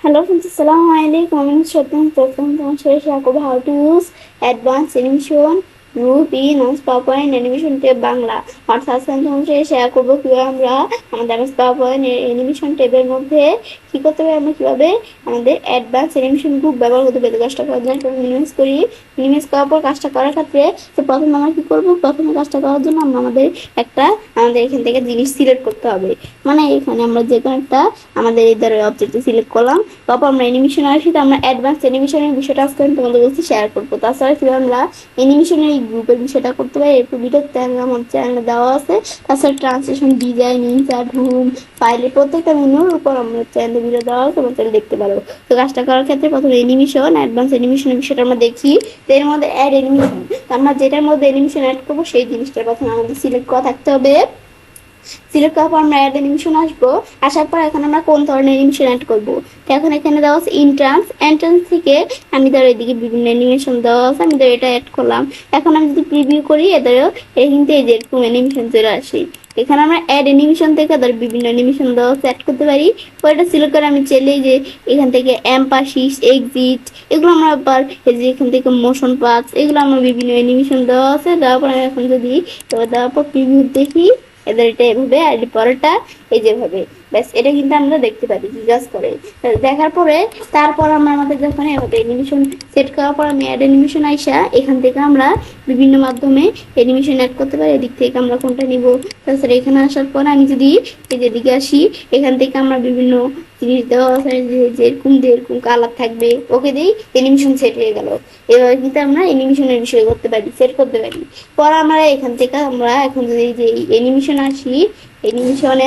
Hello friends, Assalamualaikum. My name is Shweta. Welcome to my channel. How to use advanced animation group in PowerPoint animation tab Bangla অর্থাৎ তোমাদের share করবো কিভাবে আমরা আমাদের PowerPoint animation টেবের মধ্যে কি করতে পারি, আমরা কিভাবে আমাদের অ্যাডভান্স অ্যানিমেশন গ্রুপ ব্যবহার করতে পারি। কাজটা করার জন্য মিনিমাইজ করি। মিনিমাইজ করার পর কাজটা করার ক্ষেত্রে তো প্রথমে আমরা কি করব, প্রথমে কাজটা করার জন্য আমাদের এখান থেকে জিনিস সিলেক্ট করতে হবে। মানে এখানে আমরা যে কোনো একটা আমাদের এই ধরনের অবজেক্ট সিলেক্ট করলাম, তারপর আমরা অ্যানিমেশন আসি। তো আমরা অ্যাডভান্স অ্যানিমেশনের বিষয়টা আজকে আমি তোমাদের বলছি শেয়ার করবো। তাছাড়া কিভাবে আমরা অ্যানিমেশনের এই গ্রুপের বিষয়টা করতে পারি একটু ভিডিও আমার চ্যানেলে দেওয়া আছে। তাছাড়া ট্রান্সলেশন, ডিজাইন, ইনসার্ট, হোম, ফাইলের প্রত্যেকটা মেনুর উপর আমার চ্যানেলে ভিডিও দেওয়া আছে, তোমার চ্যানেলে দেখতে পারো। তো কাজটা করার ক্ষেত্রে প্রথমে অ্যানিমেশন, অ্যাডভান্স অ্যানিমেশনের বিষয়টা আমরা দেখি। তো এর মধ্যে অ্যাড অ্যানিমেশন, আমরা যেটার মধ্যে অ্যানিমেশন অ্যাড করবো সেই জিনিসটা প্রথমে আমাদের সিলেক্ট করা থাকতে হবে। সিলেক্ট করার পর আমরা অ্যাড অ্যানিমেশন আসবো। আসার পর এখন আমরা কোন ধরনের অ্যানিমেশন অ্যাড করবো। তো এখন এখানে দেওয়া আছে এন্ট্রান্স থেকে আমি ধরো এদিকে বিভিন্ন অ্যানিমেশন দেওয়া আছে, আমি ধরো এটা অ্যাড করলাম। এখন আমি যদি প্রিভিউ করি এদেরও কিন্তু এই যে এরকম অ্যানিমেশন চলে আসে। এখানে আমরা অ্যাড অ্যানিমেশন থেকে ধর বিভিন্ন অ্যানিমেশন দেওয়া সেট করতে পারি। ওইটা সিলেক্ট করে আমি চাইলেই যে এখান থেকে এম্পাসিস, এক্সিট, এগুলো আমরা আবার এই যে এখান থেকে মোশন পার্টস, এগুলো আমার বিভিন্ন অ্যানিমেশন দেওয়া আছে। দেওয়ার পর আমি এখন যদি দেওয়ার পর প্রিভিউ দেখি এদের এটা এভাবে আর পরেরটা এই যেভাবে, ব্যাস এটা কিন্তু আমরা দেখতে পারি জাস্ট করে দেখার পরে। তারপর আমরা আমাদের যখন এভাবে অ্যানিমেশন সেট করার পর আমি অ্যাড অ্যানিমেশন আইসা এখান থেকে আমরা বিভিন্ন মাধ্যমে অ্যানিমেশন অ্যাড করতে পারি। এদিক থেকে আমরা কোনটা নিব। তাছাড়া এখানে আসার পর আমি যদি এই যেদিকে আসি, এখান থেকে আমরা বিভিন্ন জিনিস দেওয়া আছে যেরকম কালার থাকবে, ওকে দিই অ্যানিমেশন সেট হয়ে গেল। এভাবে কিন্তু আমরা অ্যানিমেশনের বিষয় করতে পারি, সেট করতে পারি। পর আমরা এখান থেকে আমরা এখন যদি যে অ্যানিমেশনে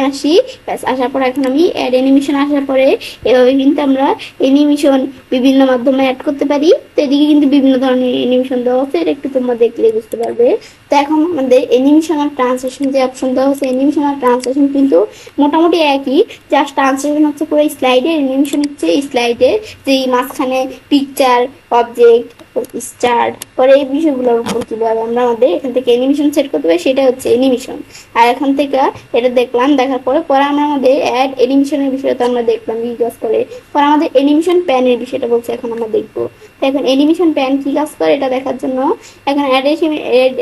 আসি, ব্যাস আসার পর এখন আমি অ্যাড অ্যানিমেশন আসার পরে এভাবে কিন্তু আমরা অ্যানিমেশন বিভিন্ন মাধ্যমে অ্যাড করতে পারি। তো এদিকে কিন্তু বিভিন্ন ধরনের অ্যানিমেশন দেওয়া আছে, এটা একটু তোমরা দেখলে বুঝতে পারবে। তো এখন আমাদের অ্যানিমেশন আর ট্রান্সলেশন যে অপশন দেওয়া আছে, অ্যানিমেশন আর ট্রান্সলেশন কিন্তু মোটামুটি একই। জাস্ট ট্রান্সলেশন হচ্ছে পুরো স্লাইডে, অ্যানিমেশন হচ্ছে স্লাইডে যে মাঝখানে পিকচার, অবজেক্ট, স্টার্ট পরে এই বিষয়গুলোর উপর কিভাবে আমরা আমাদের এখান থেকে অ্যানিমেশন সেট করতে পারি সেটা হচ্ছে অ্যানিমেশন। আর এখান থেকে এটা দেখলাম, দেখার পরে আমরা আমাদের অ্যাড অ্যানিমেশনের বিষয়টা আমরা দেখলাম ইউজ করে। পরে আমাদের অ্যানিমেশন প্যানের বিষয়টা বলছে এখন আমরা দেখবো। তো এখন অ্যানিমেশন প্যান কি কাজ করে এটা দেখার জন্য এখন অ্যাড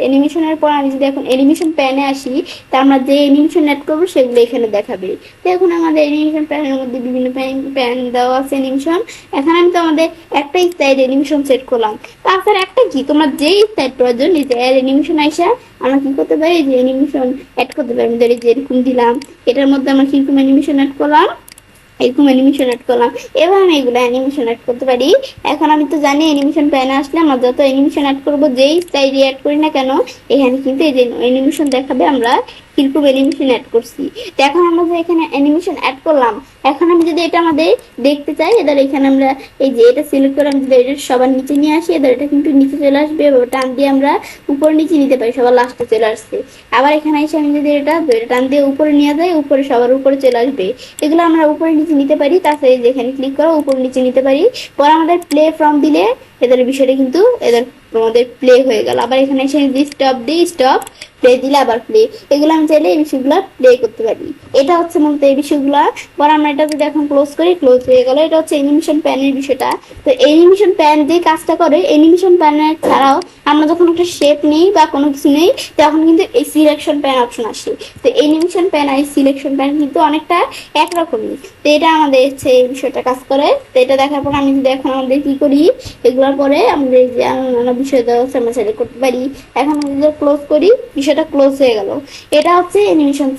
অ্যানিমেশনের পর আমি যদি এখন অ্যানিমেশন প্যানে আসি, তা আমরা যে অ্যানিমেশন অ্যাড করবো সেগুলো এখানে দেখাবে। তো এখন আমাদের অ্যানিমেশন প্যানের মধ্যে বিভিন্ন প্যান দেওয়া আছে অ্যানিমেশন। এখন আমি তো আমাদের একটাই স্টাইল অ্যানিমেশন সেট করলাম। তাছাড়া একটা কি তোমরা যেই স্টাইল প্রয়োজন নিজে অ্যাড অ্যানিমেশন আইসা আমরা কি করতে পারি, যে অ্যানিমেশন অ্যাড করতে পারি। আমি ধরি যে এরকম দিলাম, এটার মধ্যে আমরা কিরকম অ্যানিমেশন অ্যাড করলাম, এরকম অ্যানিমেশন অ্যাড করলাম। এবার আমি এগুলো অ্যানিমেশন অ্যাড করতে পারি। এখন আমি তো জানি অ্যানিমেশন প্যানে আসলে আমরা যত অ্যানিমেশন অ্যাড করবো যেই স্টাইল অ্যাড করি না কেন, এখানে কিন্তু এই যে অ্যানিমেশন দেখাবে আমরা কিরকম অ্যানিমেশন অ্যাড করছি। তো এখন আমরা যে এখানে অ্যানিমেশন অ্যাড করলাম, এখন আমি যদি এটা আমাদের দেখতে চাই, এদের এখানে আমরা এই যে এটা সিলেক্ট করে আমি যদি এটা সবার নিচে নিয়ে আসি, এদের এটা কিন্তু নিচে চলে আসবে। টান দিয়ে আমরা উপর নিচে নিতে পারি, সবার লাস্টে চলে আসছে। আবার এখানে এসে আমি যদি এটা টান দিয়ে উপরে নিয়ে যাই, উপরে সবার উপরে চলে আসবে। এগুলো আমরা উপরে নিচে নিতে পারি। তাছাড়া যেখানে ক্লিক করো উপর নিচে নিতে পারি। পরে আমাদের প্লে ফ্রম দিলে এদের বিষয়টা কিন্তু এদের আমাদের প্লে হয়ে গেল। আবার এখানে এসে স্টপ দিই, স্টপ, প্লে দিলে আবার প্লে। এগুলো আমি চাইলে এই বিষয়গুলো প্লে করতে পারি। এটা হচ্ছে মূলত এই বিষয়গুলো। পর আমরা এটা যদি এখন ক্লোজ করি, ক্লোজ হয়ে গেল। এটা হচ্ছে অ্যানিমেশন প্যানের বিষয়টা। তো অ্যানিমেশন প্যান যে কাজটা করে, অ্যানিমেশন প্যানের ছাড়াও আমরা যখন একটা শেপ নেই বা কোনো কিছু নেই, তখন কিন্তু এই সিলেকশন প্যান অপশন আসে। তো অ্যানিমেশন প্যান আর সিলেকশন প্যান কিন্তু অনেকটা একরকমই। তো এটা আমাদের হচ্ছে এই বিষয়টা কাজ করে। তো এটা দেখার পর আমি যদি এখন আমাদের কি করি, এগুলোর পরে আমাদের যে নানা বিষয় দেওয়া হচ্ছে আমরা সেটা করতে পারি। এখন আমি যদি ক্লোজ করি, বিষয়টা ক্লোজ হয়ে গেল। এটা হচ্ছে অ্যানিমেশন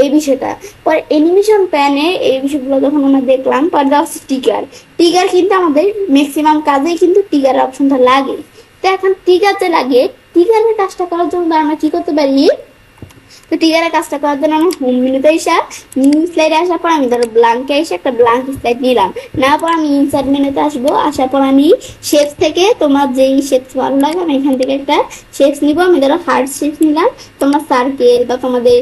এই বিষয়টা। পরে অ্যানিমেশন প্যানে এই বিষয়গুলো যখন আমরা দেখলাম, পরে দেওয়া হচ্ছে টিগার। টিগার কিন্তু আমাদের ম্যাক্সিমাম কাজেই কিন্তু টিগার অপশনটা লাগে। তো এখন টিগার যে লাগে, টিগারের কাজটা করার জন্য আমরা কি করতে পারি, তো টিগারের কাজটা করার জন্য আমি হোম মেনুতে এসে নিউ স্লাইডে আসার পর আমি ধরো ব্ল্যাঙ্কে এসে একটা ব্ল্যাঙ্ক স্লাইড নিলাম। নেওয়ার পর আমি ইনসার্ট মেনুতে আসবো। আসার পর আমি শেপস থেকে তোমার যেই শেপস ভালো লাগে আমি এখান থেকে একটা শেপস নিব। আমি ধরো হার্ট শেপস নিলাম, তোমার সার্কেল বা তোমাদের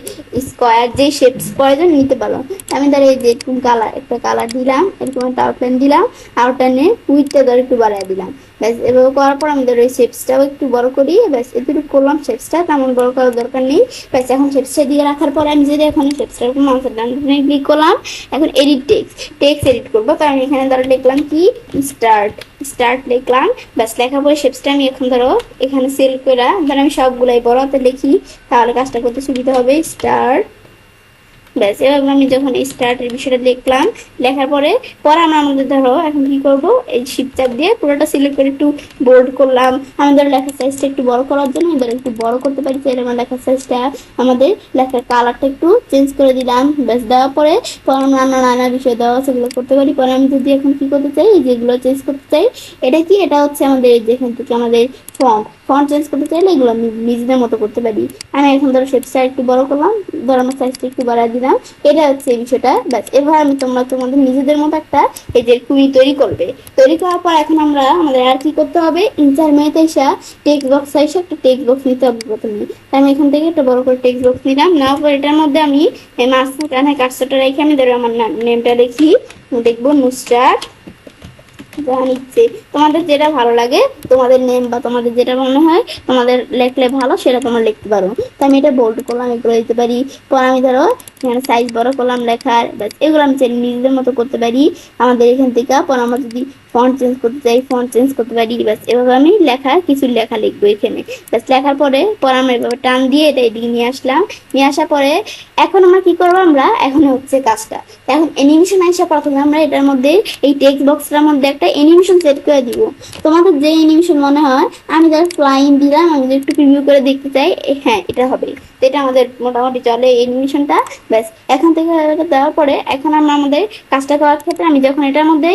স্কোয়ার যেই শেপস প্রয়োজন নিতে পারো। আমি ধরো এই যে এরকম কালার একটা কালার দিলাম, এরকম একটা আউটলাইন দিলাম, আউটলাইনে উইথটা ধরো একটু বাড়াই দিলাম। ব্যাস এভাবে করার পর আমি ধরো এই শেপসটাও একটু বড় করি, ব্যাস এটুকু করলাম। শেপসটা তেমন বড় করার দরকার নেই। ব্যাস এখন শেপসটা দিয়ে রাখার পরে আমি যদি এখন শেপসটার উপর মাউসের ডান বাটনে ক্লিক করলাম, এখন এডিট টেক্সট এডিট করবো। তো আমি এখানে ধরো লিখলাম কি স্টার্ট লিখলাম। ব্যাস লেখার পরে শেপসটা আমি এখন ধরো এখানে সেল করে ধরো আমি সবগুলাই বড় হাতে লিখি, তাহলে কাজটা করতে সুবিধা হবে। স্টার্ট, ব্যাস এবার আমি যখন স্টার্টের বিষয়টা লিখলাম, লেখার পরে আমরা আমাদের ধরো এখন কি করব, এই শিফট চাপ দিয়ে পুরোটা সিলেক্ট করে একটু বোল্ড করলাম। আমাদের লেখার সাইজটা একটু বড় করার জন্য এবার একটু বড় করতে পারি, তাহলে আমার লেখার সাইজটা আমাদের লেখার কালারটা একটু চেঞ্জ করে দিলাম। ব্যাস দেওয়ার পরে আমরা নানা বিষয় দেওয়া সেগুলো করতে পারি। পরে আমি যদি এখন কি করতে চাই, যেগুলো চেঞ্জ করতে চাই, এটা কি, এটা হচ্ছে আমাদের যেখান থেকে আমাদের ফন্ট চেঞ্জ করতে চাইলে এগুলো আমি নিজেদের মতো করতে পারি। আমি এখন ধরো শেপটা একটু বড় করলাম, ধরো আমার সাইজটা একটু বাড়াই দিলাম। এটা হচ্ছে এই বিষয়টা। ব্যাস এবার আমি তোমাদের নিজেদের মতো একটা এই যে কুড়ি তৈরি করবে। তৈরি করার পর এখন আমরা আমাদের আর কি করতে হবে, ইনসার মেতে এসে টেক্সট বক্স এসে একটা টেক্সট বক্স নিতে হবে প্রথমে। তাই আমি এখান থেকে একটা বড় করে টেক্সট বক্স নিলাম। নেওয়ার পর এটার মধ্যে আমি মাঝখানে কার্সরটা রেখে আমি ধরো আমার নেমটা লিখি, দেখবো নুসরাত নিচ্ছে। তোমাদের যেটা ভালো লাগে, তোমাদের নেম বা তোমাদের যেটা মনে হয় তোমাদের লেখলে ভালো, সেটা তোমরা লিখতে পারো। তো আমি এটা বোল্ড করলাম, এগুলো দিতে পারি। পর আমি ধরো এখানে সাইজ বড় করলাম লেখার, ব্যাস এগুলো আমি নিজেদের মতো করতে পারি আমাদের এখান থেকে। পর আমরা যদি ফন্ট চেঞ্জ করতে চাই, ফন্ট চেঞ্জ করতে পারি। ব্যাস এভাবে আমি কিছু লেখা লিখবো এখানে। ব্যাস লেখার পরে আমরা এভাবে টান দিয়ে এটা এদিকে নিয়ে আসলাম। নিয়ে আসার পরে এখন আমরা কি করবো, আমরা এখন হচ্ছে কাজটা, এখন অ্যানিমেশন আসা প্রথমে আমরা এটার মধ্যে এই টেক্সট বক্সটার মধ্যে একটা অ্যানিমেশন সেট করে দিব। তোমাদের যে অ্যানিমেশন মনে হয়, আমি যারা ফ্লাইং দিলাম, আমি যদি একটু প্রিভিউ করে দেখতে চাই, হ্যাঁ এটা হবে, তো এটা আমাদের মোটামুটি চলে অ্যানিমেশনটা। ব্যাস এখান থেকে দেওয়ার পরে এখন আমরা আমাদের কাজটা করার ক্ষেত্রে আমি যখন এটার মধ্যে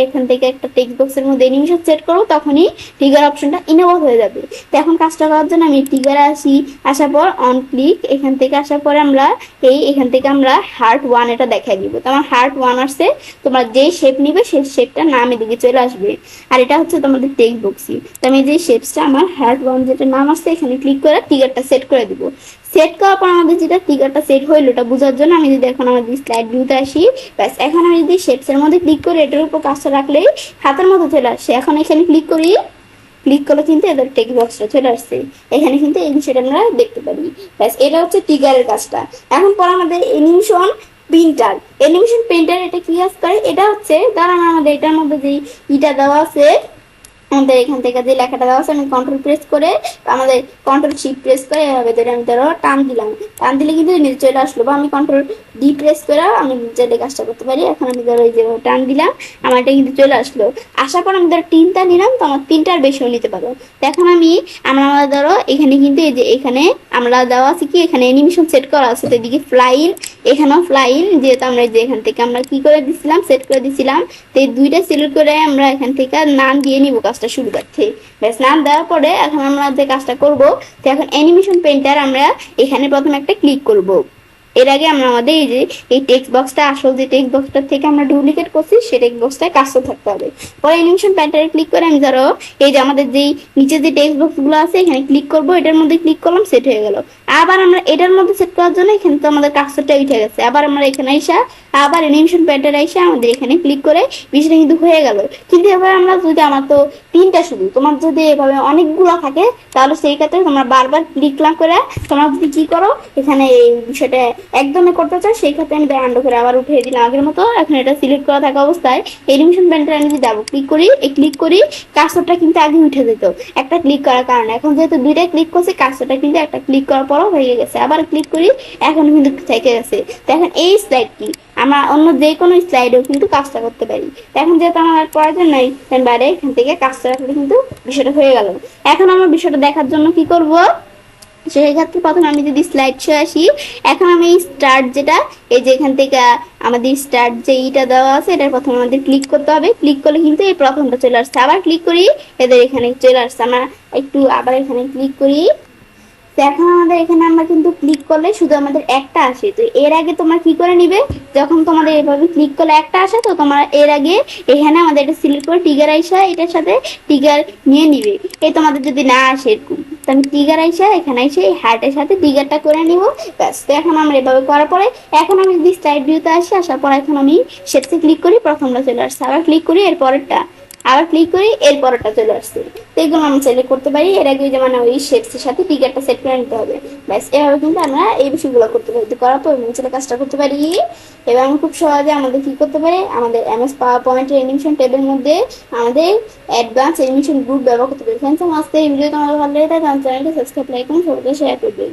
এখান থেকে একটা টেক্সট বক্সের মধ্যে অ্যানিমেশন সেট করবো, তখনই ট্রিগার অপশনটা ইনেবল হয়ে যাবে। তো এখন কাজটা করার জন্য আমি ট্রিগারে আসার পর অন ক্লিক, এখান থেকে আসার পরে আমরা এখান থেকে আমরা হার্ট 1 এটা দেখাই দিব। তো আমার হার্ট 1 আসছে, তোমরা যেই শেপ নিবে সেই শেপটা নাম এদিকে চলে আসবে। আর এটা হচ্ছে তোমাদের টেক্সট বক্সই। তো আমি যে শেপসটা আমার হার্ট 1 যেটা নাম আসছে, এখানে ক্লিক করে ট্রিগারটা সেট করে দিব। সেট করার পর আমাদের যেটা ট্রিগারটা সেট হইলো ওটা বোঝার জন্য আমি যদি এখন আমাদের স্লাইড ভিউতে আসি, ব্যাস এখন আমি যদি শেপসের মধ্যে ক্লিক করি, এটার উপর কাজটা রাখলেই হাতের মতো চলে আসছে। এখন এখানে ক্লিক করলে কিন্তু এদের টেক্সট বক্সটা চলে আসছে। এখানে কিন্তু এই বিষয়টা আমরা দেখতে পারি। ব্যাস এটা হচ্ছে ট্রিগারের কাজটা। এখন পর আমাদের অ্যানিমেশন পেইন্টার এটা কি কাজ করে, এটা হচ্ছে ধরেন আমাদের এটার মধ্যে যে ইটা দেওয়া আছে, আমাদের এখান থেকে যে লেখাটা দেওয়া আছে, আমি কন্ট্রোল প্রেস করে আমাদের কন্ট্রোল শিফট প্রেস করে এভাবে ধরে আমি ধরো টান দিলে কিন্তু নিচে চলে আসলো। বা আমি কন্ট্রোল ডি প্রেস করে আমি নিচে কাজটা করতে পারি। এখন আমি ধরো এই যে টান দিলাম, আমার এটা কিন্তু চলে আসলো। আসার পর আমি ধরো তিনটা নিলাম, তো আমার তিনটার বেশিও নিতে পারো। এখন আমরা ধরো এখানে কিন্তু এই যে এখানে আমরা দেওয়া আছে কি, এখানে অ্যানিমেশন সেট করা আছে, তো এদিকে ফ্লাইন, এখানেও ফ্লাইন, যেহেতু আমরা যে এখান থেকে আমরা কি করে দিছিলাম, সেট করে দিছিলাম। তো এই দুইটা সিলেক্ট করে আমরা এখান থেকে নাম দিয়ে নিব কাজটা শুরু করতে। ব্যাস নাম দেওয়ার পরে এখন আমরা যে কাজটা করব, তো এখন অ্যানিমেশন পেইন্টার আমরা এখানে প্রথমে একটা ক্লিক করব। এর আগে আমরা আমাদের এই যে এই টেক্সট বক্সটা, আসল যে টেক্সট বক্সটা থেকে আমরা ডুপ্লিকেট করছি, সেই টেক্সট বক্সটায় কাজটা থাকতে হবে। পরে অ্যানিমেশন পেইন্টারে ক্লিক করে আমি ধরো এই যে আমাদের যেই নিচে যে টেক্সট বক্সগুলো আছে এখানে ক্লিক করব, এটার মধ্যে ক্লিক করলাম, সেট হয়ে গেল। আবার আমরা এটার মধ্যে সেট করার জন্য এখানে তো আমাদের কাজটা উঠে গেছে, আবার আমরা এখানে আবার অ্যানিমেশন পেইন্টারে আমাদের এখানে ক্লিক করে বিষয়টা কিন্তু হয়ে গেল। কিন্তু এবার আমরা যদি, আমার তো তিনটা শুধু, তোমার যদি এভাবে অনেকগুলো থাকে, তাহলে সেই ক্ষেত্রে তোমরা বারবার ক্লিক না করে তোমরা যদি কি করো, এখানে এই বিষয়টা একদমই করতে চাও, সেই ক্ষেত্রে আমি আন্ডু করে আবার উঠিয়ে দিলাম আগের মতো। এখন এটা সিলেক্ট করা থাকা অবস্থায় অ্যানিমেশন পেইন্টারে আমি যদি ডাবল ক্লিক করি কার্সরটা কিন্তু আগে উঠে যেত একটা ক্লিক করার কারণে। এখন যেহেতু দুইটা ক্লিক করছি, কার্সরটা কিন্তু একটা ক্লিক করার পরও হয়ে গেছে। আবার ক্লিক করি, এখন কিন্তু থেকে গেছে। তো এখন এই স্লাইড কি, আমরা অন্য যে কোনো স্লাইডেও কিন্তু কাজটা করতে পারি। এখন যেহেতু আমার আর প্রয়োজন নাই, বাইরে এখান থেকে কাজটা রাখলে কিন্তু বিষয়টা হয়ে গেল। এখন আমরা বিষয়টা দেখার জন্য কি করব, সেই ক্ষেত্রে প্রথমে আমি যদি স্লাইড শো আসি, এখন আমি স্টার্ট যেটা, এই যে এখান থেকে আমাদের স্টার্ট যে ইটা দেওয়া আছে, এটার প্রথমে আমাদের ক্লিক করতে হবে। ক্লিক করলে কিন্তু এই প্রথমটা চলে আসছে। আবার ক্লিক করি, এদের এখানে চলে আসছে। আমরা একটু আবার এখানে ক্লিক করি। এখন আমাদের এখানে আমরা কিন্তু ক্লিক করলে শুধু আমাদের একটা আসে। তো এর আগে তোমরা কি করে নিবে, যখন তোমাদের এভাবে ক্লিক করলে একটা আসে, তো তোমরা এর আগে এখানে আমাদের এটা সিলেক্ট করে টিগার এটার সাথে টিগার নিয়ে নিবে। এই তোমাদের যদি না আসে এরকম, তো আমি টিগার এখানে এই হার্টের সাথে টিগারটা করে নিব। ব্যাস, তো এখন আমরা এভাবে করার পরে এখন আমি যদি স্লাইড ভিউতে আসার পর এখন আমি সেটসে ক্লিক করি, প্রথমটা চলে আসছে। আবার ক্লিক করি এর পরেরটা, আবার ক্লিক করি, এর পরেরটা চলে আসছে। তো এগুলো আমরা সিলেক্ট করতে পারি। এর আগে যে মানে ওই শেপসের সাথে টিকারটা সেট করে নিতে হবে। ব্যাস এভাবে কিন্তু আমরা এই বিষয়গুলো করতে পারি। তো করার পর নিচে কাজটা করতে পারি। এবার আমরা খুব সহজে আমাদের কি করতে পারি, আমাদের এমএস পাওয়ার পয়েন্টের অ্যানিমেশন ট্যাবের মধ্যে আমাদের অ্যাডভান্স অ্যানিমেশন গ্রুপ ব্যবহার করতে পারি। ফ্রেন্ডস, আমার আজকে এই ভিডিও তোমাদের ভালো লেগে থাকে, আমার চ্যানেলটি সাবস্ক্রাইব, লাইক করুন, সবাইকে শেয়ার করবেন।